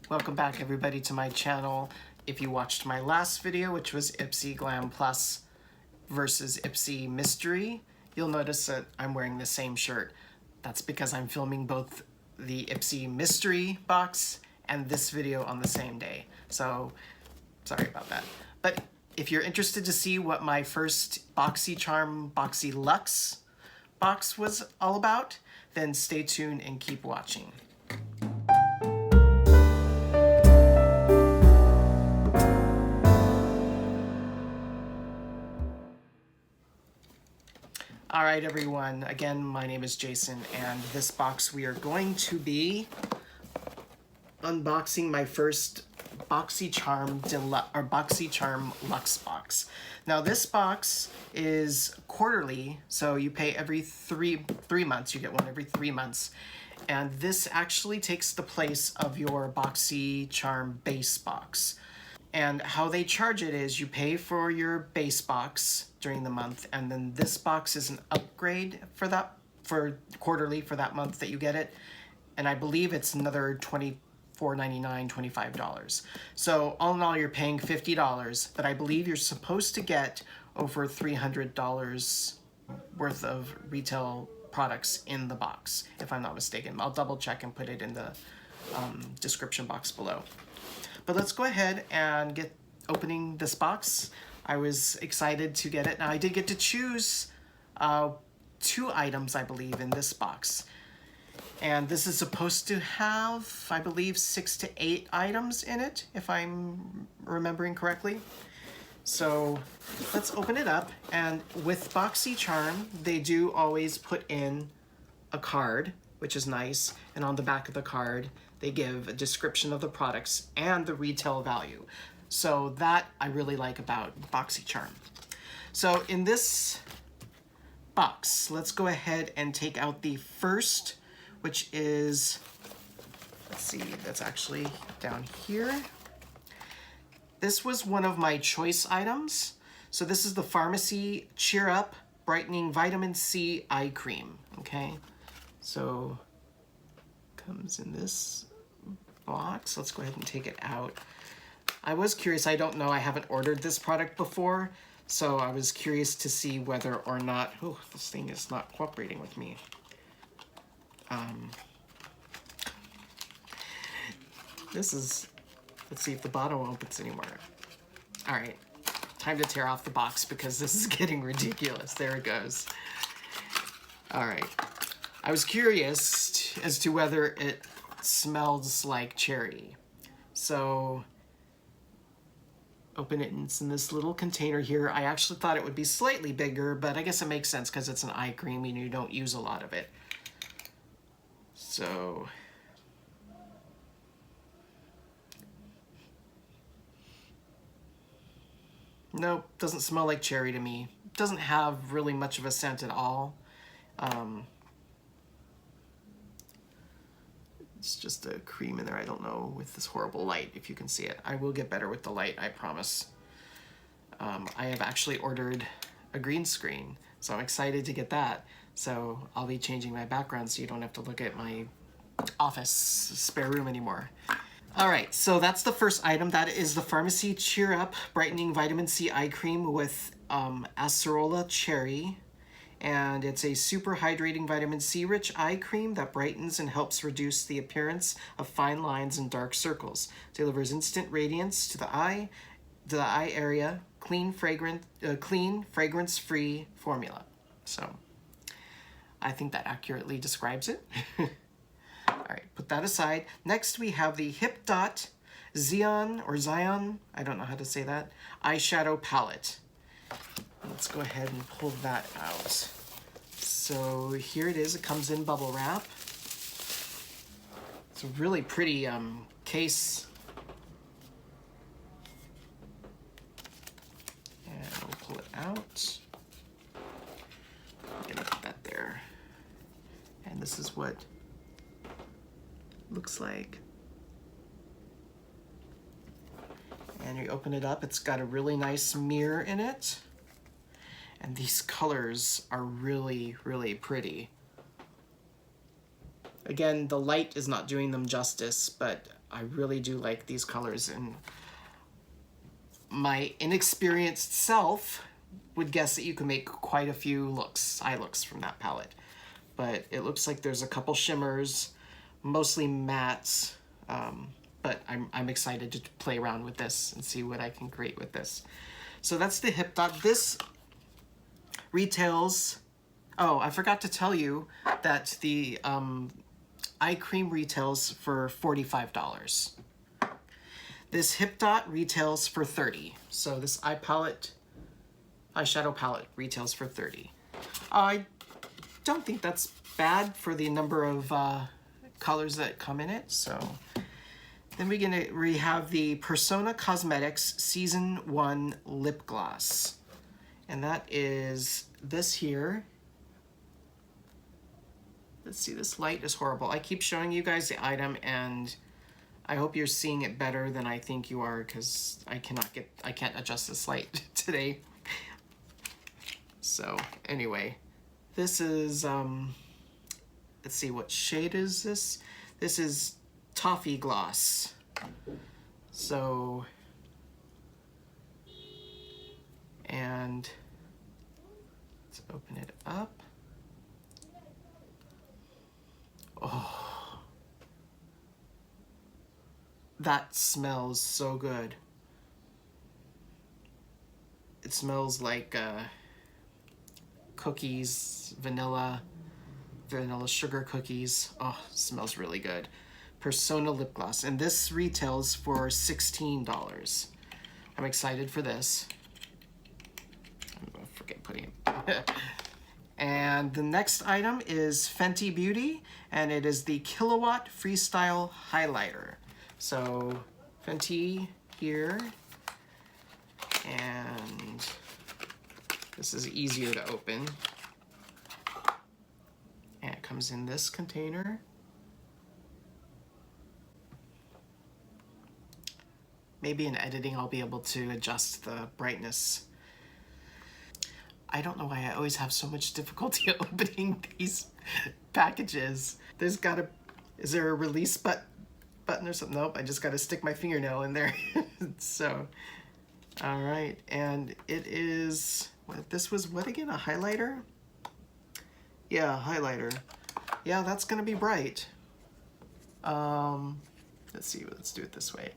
Welcome back everybody to my channel. If you watched my last video, which was Ipsy Glam Plus versus Ipsy Mystery, you'll notice that I'm wearing the same shirt. That's because I'm filming both the Ipsy Mystery box and this video on the same day. So, sorry about that. But if you're interested to see what my first BoxyCharm BoxyLux box was all about, then stay tuned and keep watching. All right, everyone. Again, my name is Jason, and this box we are going to be unboxing my first BoxyCharm BoxyCharm Luxe box. Now, this box is quarterly, so you pay every three months. You get one every 3 months, and this actually takes the place of your BoxyCharm Base box. And how they charge it is you pay for your base box during the month, and then this box is an upgrade for quarterly for that month that you get it. And I believe it's another $24.99, $25. So all in all, you're paying $50, but I believe you're supposed to get over $300 worth of retail products in the box, if I'm not mistaken. I'll double check and put it in the description box below. But let's go ahead and get opening this box. I was excited to get it. Now, I did get to choose 2 items, I believe, in this box. And this is supposed to have, I believe, 6 to 8 items in it, if I'm remembering correctly. So let's open it up. And with BoxyCharm, they do always put in a card, which is nice. And on the back of the card, they give a description of the products and the retail value. So that I really like about BoxyCharm. So in this box, let's go ahead and take out the first, which is, let's see, that's actually down here. This was one of my choice items. So this is the Pharmacy Cheer Up Brightening Vitamin C Eye Cream, okay? So comes in this box. Let's go ahead and take it out. I was curious, I don't know, I haven't ordered this product before, so I was curious to see whether or not, oh, this thing is not cooperating with me. This is, let's see if the bottom opens anymore. All right, time to tear off the box because this is getting ridiculous. There it goes. All right, I was curious as to whether it smells like cherry. So open it, and it's in this little container here. I actually thought it would be slightly bigger, but I guess it makes sense because it's an eye cream and you don't use a lot of it. So nope, doesn't smell like cherry to me. Doesn't have really much of a scent at all. It's just a cream in there. I don't know with this horrible light if you can see it. I will get better with the light, I promise. I have actually ordered a green screen, so I'm excited to get that. So I'll be changing my background so you don't have to look at my office spare room anymore. All right, so that's the first item. That is the Pharmacy Cheer Up Brightening Vitamin C Eye Cream with acerola cherry. And it's a super hydrating vitamin C rich eye cream that brightens and helps reduce the appearance of fine lines and dark circles. Delivers instant radiance to the eye area, clean fragrance-free formula. So I think that accurately describes it. All right, put that aside. Next we have the HipDot Zion, I don't know how to say that, eyeshadow palette. Let's go ahead and pull that out. So here it is. It comes in bubble wrap. It's a really pretty case. And we'll pull it out. I'm gonna put that there. And this is what it looks like. And you open it up, it's got a really nice mirror in it. And these colors are really, really pretty. Again, the light is not doing them justice, but I really do like these colors, and my inexperienced self would guess that you can make quite a few eye looks from that palette. But it looks like there's a couple shimmers, mostly mattes, but I'm excited to play around with this and see what I can create with this. So that's the HipDot. This retails, oh, I forgot to tell you that the eye cream retails for $45. This HipDot retails for $30. So this eyeshadow palette retails for $30. I don't think that's bad for the number of colors that come in it. So then we have the Persona Cosmetics Season 1 Lip Gloss. And that is this here. Let's see, this light is horrible. I keep showing you guys the item, and I hope you're seeing it better than I think you are, because I can't adjust this light today. So anyway, this is, let's see, what shade is this? This is Toffee Gloss. So, and let's open it up. Oh, that smells so good. It smells like cookies, vanilla sugar cookies. Oh, smells really good. Persona lip gloss, and this retails for $16. I'm excited for this. I'm gonna forget putting it. And the next item is Fenty Beauty, and it is the Kilowatt Freestyle Highlighter. So Fenty here, and this is easier to open. And it comes in this container. Maybe in editing I'll be able to adjust the brightness. I don't know why I always have so much difficulty opening these packages. Is there a release button or something? Nope, I just gotta stick my fingernail in there. So, all right, and it is, this was what again, a highlighter? Yeah, highlighter. Yeah, that's gonna be bright. Let's see, let's do it this way.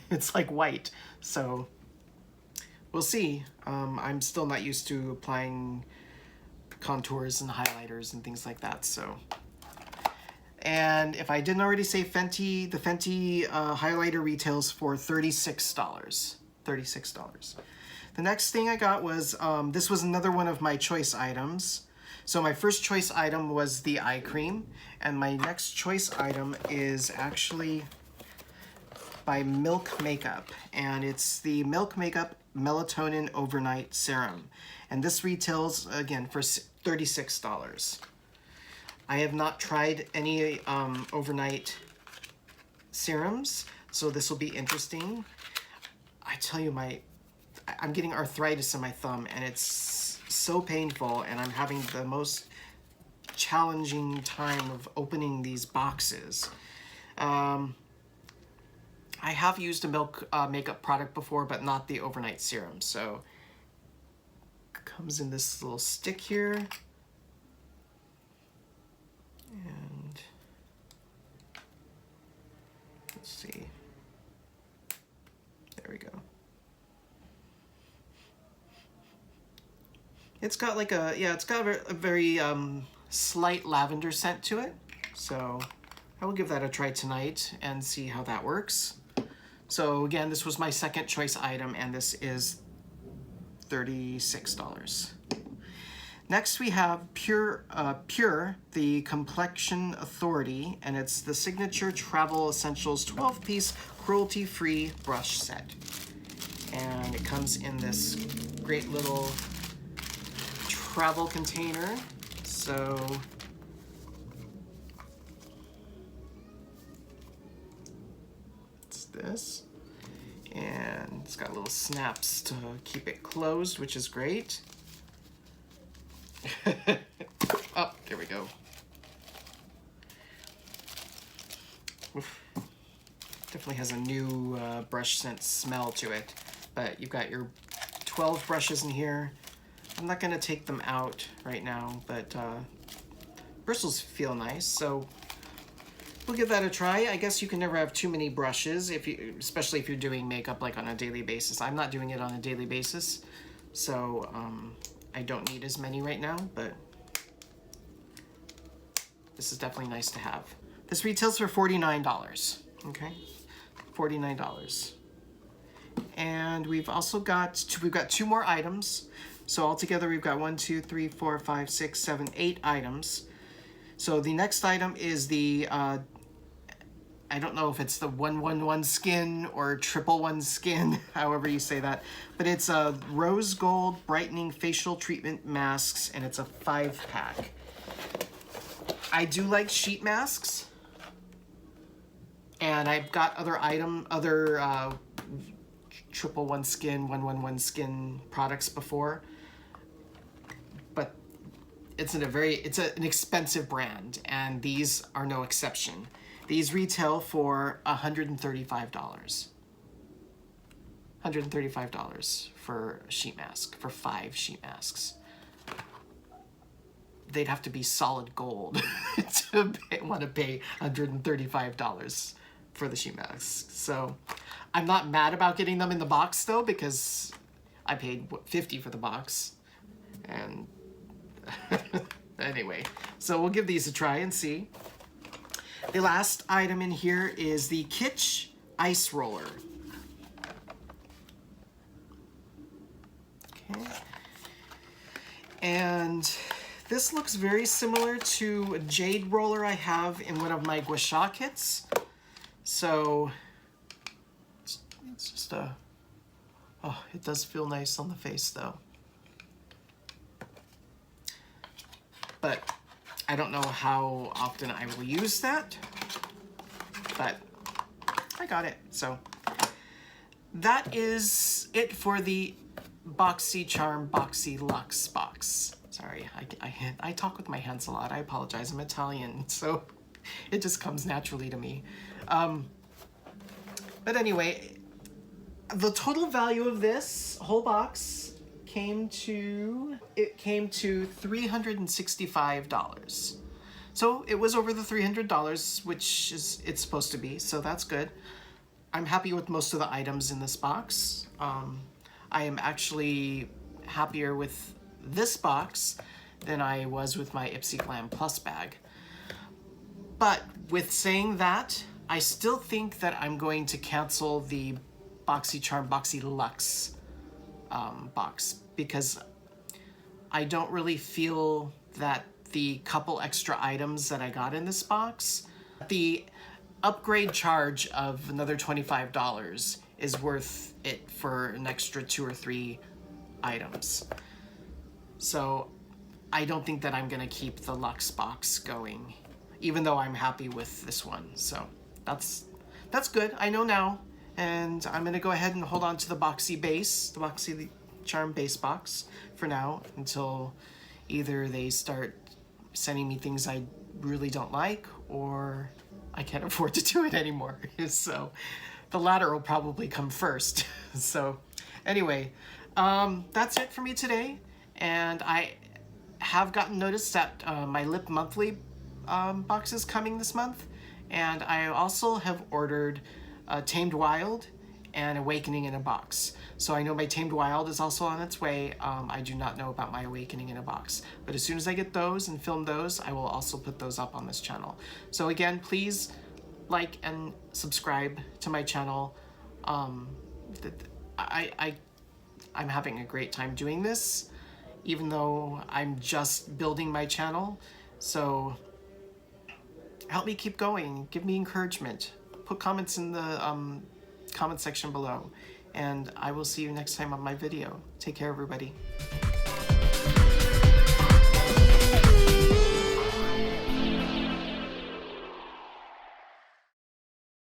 It's like white, so we'll see. I'm still not used to applying contours and highlighters and things like that, so. And if I didn't already say Fenty, the Fenty highlighter retails for $36. $36. The next thing I got was, this was another one of my choice items. So my first choice item was the eye cream, and my next choice item is actually by Milk Makeup, and it's the Milk Makeup Melatonin Overnight Serum, and this retails again for $36. I have not tried any overnight serums, so this will be interesting. I tell you, I'm getting arthritis in my thumb, and it's so painful, and I'm having the most challenging time of opening these boxes. I have used a Milk makeup product before, but not the overnight serum. So it comes in this little stick here. And let's see. There we go. It's got like it's got a very slight lavender scent to it. So I will give that a try tonight and see how that works. So again, this was my second choice item, and this is $36. Next we have Pure, the Complexion Authority, and it's the Signature Travel Essentials 12-piece cruelty-free brush set. And it comes in this great little travel container. So it's this. And it's got little snaps to keep it closed, which is great. Oh, there we go. Oof. definitely has a new brush scent smell to it. But you've got your 12 brushes in here. I'm not gonna take them out right now, but bristles feel nice, so we'll give that a try. I guess you can never have too many brushes, especially if you're doing makeup like on a daily basis. I'm not doing it on a daily basis, so I don't need as many right now, but this is definitely nice to have. This retails for $49, okay? $49. And we've also got, two more items. So altogether we've got 1, 2, 3, 4, 5, 6, 7, 8 items. So the next item is the, I don't know if it's the 111 skin or 111 skin, however you say that, but it's a rose gold brightening facial treatment masks, and it's a 5-pack. I do like sheet masks, and I've got other 111 skin, 111 skin products before, but it's an expensive brand, and these are no exception. These retail for $135. $135 for a sheet mask, for 5 sheet masks. They'd have to be solid gold to want to pay $135 for the sheet masks. So I'm not mad about getting them in the box though, because I paid $50 for the box. And anyway, so we'll give these a try and see. The last item in here is the Kitsch Ice Roller. Okay. And this looks very similar to a jade roller I have in one of my gua sha kits. So it's just a, oh, it does feel nice on the face though. But I don't know how often I will use that, but I got it. So that is it for the BoxyCharm BoxyLux box. Sorry, I talk with my hands a lot. I apologize. I'm Italian, so it just comes naturally to me. But anyway, the total value of this whole box came to $365. So it was over the $300, which is it's supposed to be, so that's good. I'm happy with most of the items in this box. I am actually happier with this box than I was with my Ipsy Glam Plus bag. But with saying that, I still think that I'm going to cancel the BoxyCharm BoxyLux box, because I don't really feel that the couple extra items that I got in this box, the upgrade charge of another $25 is worth it for an extra 2 or 3 items. So I don't think that I'm gonna keep the Luxe box going, even though I'm happy with this one. So that's good, I know now. And I'm gonna go ahead and hold on to the Boxy Base, the BoxyCharm Base box for now, until either they start sending me things I really don't like, or I can't afford to do it anymore. So the latter will probably come first. So anyway, that's it for me today. And I have gotten notice that my Lip Monthly box is coming this month. And I also have ordered Tamed Wild and Awakening in a box. So I know my Tamed Wild is also on its way. I do not know about my Awakening in a box. But as soon as I get those and film those, I will also put those up on this channel. So again, please like and subscribe to my channel. I'm having a great time doing this, even though I'm just building my channel. So help me keep going, give me encouragement. Put comments in the comment section below, and I will see you next time on my video. Take care, everybody.